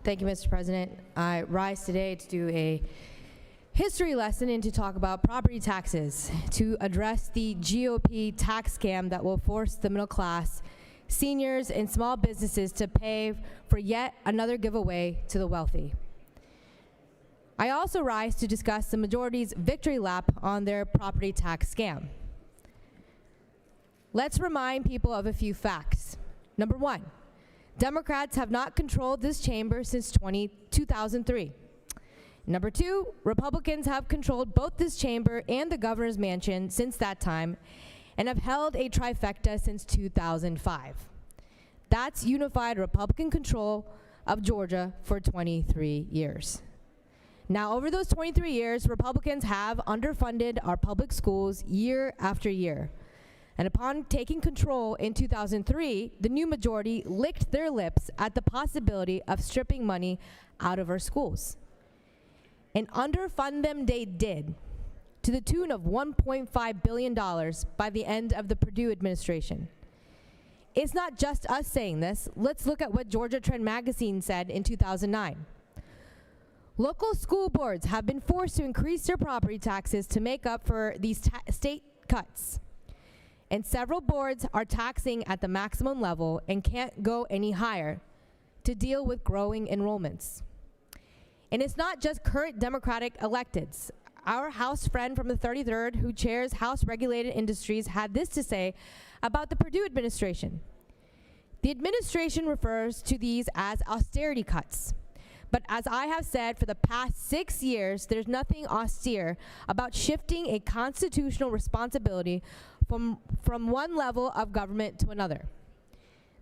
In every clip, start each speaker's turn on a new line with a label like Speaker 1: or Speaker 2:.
Speaker 1: Thank you, Mr. President. I rise today to do a history lesson and to talk about property taxes, to address the GOP tax scam that will force the middle class, seniors, and small businesses to pay for yet another giveaway to the wealthy. I also rise to discuss the majority's victory lap on their property tax scam. Let's remind people of a few facts. Number one, Democrats have not controlled this chamber since 2003. Number two, Republicans have controlled both this chamber and the governor's mansion since that time and have held a trifecta since 2005. That's unified Republican control of Georgia for 23 years. Now, over those 23 years, Republicans have underfunded our public schools year after year. And upon taking control in 2003, the new majority licked their lips at the possibility of stripping money out of our schools. And underfund them they did, to the tune of $1.5 billion by the end of the Purdue administration. It's not just us saying this. Let's look at what Georgia Trend magazine said in 2009. Local school boards have been forced to increase their property taxes to make up for these state cuts. And several boards are taxing at the maximum level and can't go any higher to deal with growing enrollments. And it's not just current Democratic electeds. Our House friend from the 33rd, who chairs House Regulated Industries, had this to say about the Purdue administration. The administration refers to these as austerity cuts. But as I have said for the past 6 years, there's nothing austere about shifting a constitutional responsibility from one level of government to another.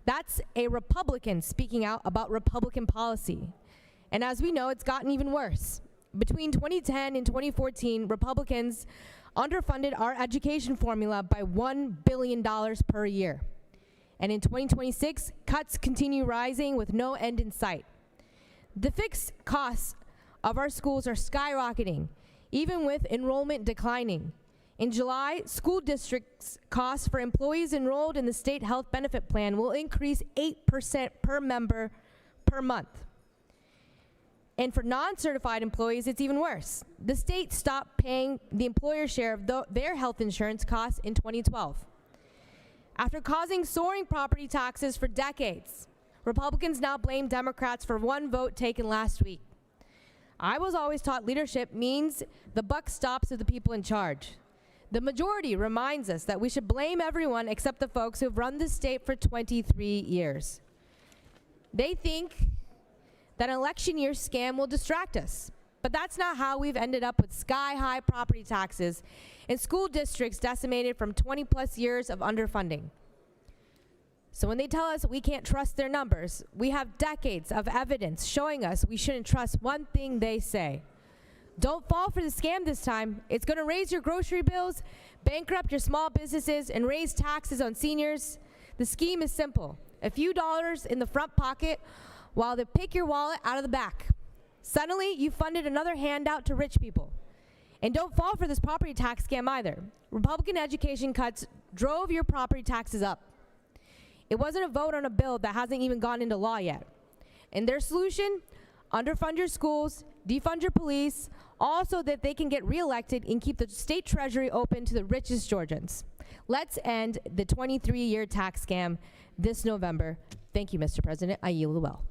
Speaker 1: That's a Republican speaking out about Republican policy. And as we know, it's gotten even worse. Between 2010 and 2014, Republicans underfunded our education formula by $1 billion per year. And in 2026, cuts continue rising with no end in sight. The fixed costs of our schools are skyrocketing, even with enrollment declining. In July, school districts' costs for employees enrolled in the state health benefit plan will increase 8% per member per month. And for non-certified employees, it's even worse. The state stopped paying the employer share of their health insurance costs in 2012. After causing soaring property taxes for decades, Republicans now blame Democrats for one vote taken last week. I was always taught leadership means the buck stops with the people in charge. The majority reminds us that we should blame everyone except the folks who have run this state for 23 years. They think that an election year scam will distract us, but that's not how we've ended up with sky-high property taxes and school districts decimated from 20-plus years of underfunding. So when they tell us we can't trust their numbers, we have decades of evidence showing us we shouldn't trust one thing they say. Don't fall for the scam this time. It's going to raise your grocery bills, bankrupt your small businesses, and raise taxes on seniors. The scheme is simple. A few dollars in the front pocket while they pick your wallet out of the back. Suddenly, you funded another handout to rich people. And don't fall for this property tax scam either. Republican education cuts drove your property taxes up. It wasn't a vote on a bill that hasn't even gone into law yet. And their solution? Underfund your schools, defund your police, all so that they can get reelected and keep the state treasury open to the richest Georgians. Let's end the 23-year tax scam this November. Thank you, Mr. President. I yield the well.